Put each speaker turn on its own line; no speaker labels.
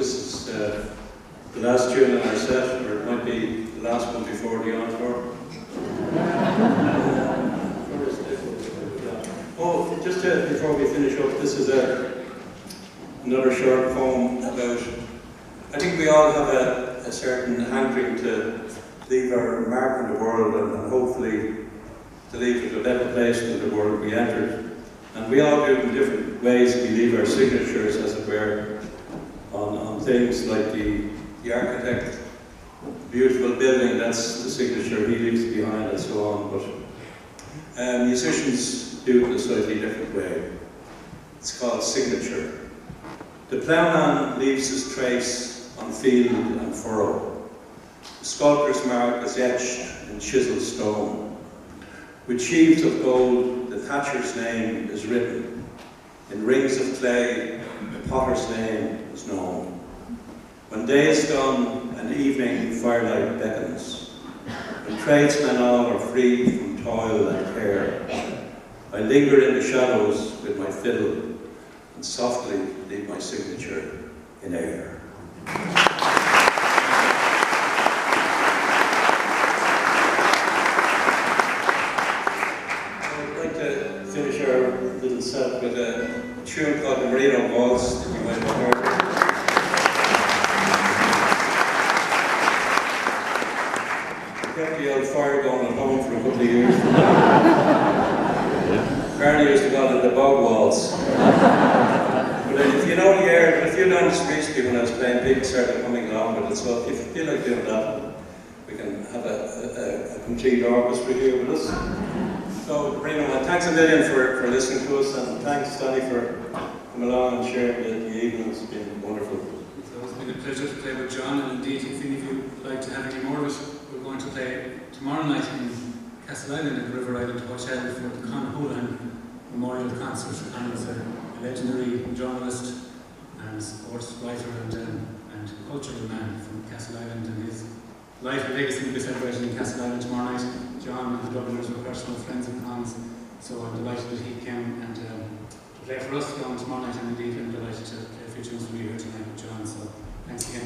this is the last tune in our set, or it might be the last one before the encore. Oh, just before we finish up, this is another short poem about, I think we all have a certain hankering to leave our mark in the world and hopefully to leave it a better place than the world we entered. And we all do it in different ways. We leave our signatures, as it were, on things like the architect, the beautiful building, that's the signature he leaves behind, and so on. But musicians do it in a slightly different way. It's called signature. The ploughman leaves his trace on field and furrow. The sculptor's mark is etched in chiseled stone. With sheaves of gold, the thatcher's name is written. In rings of clay, the potter's name is known. When day is done and evening firelight beckons, when tradesmen all are freed from toil and care, I linger in the shadows with my fiddle and softly leave my signature in air. I'd like to finish our little set with a tune called the Merino Waltz that you might have heard. I kept the old fire going at home for a couple of years. Apparently used to call it the bog waltz. But if you know the air, if you know the streets when I was playing, people started coming along with it. So if you feel like doing that, we can have a complete orchestra here with us. So, Reno, thanks a million for listening to us, and thanks, Danny, for coming along and sharing the evening. It's been wonderful.
So it's been a pleasure to play with John, and indeed, if any of you would like to have any more of it, we're going to play tomorrow night in Castleisland at the River Island Hotel for the Con Houlihan Memorial Concert. Con was a legendary journalist and sports writer and cultural man from Castleisland, and his life and legacy will be celebrated in Castleisland tomorrow night. John and the Dubliners were personal friends of Con's, so I'm delighted that he came and to play for us tomorrow night, and indeed I'm delighted to play a few tunes for you here tonight with John. So thanks again.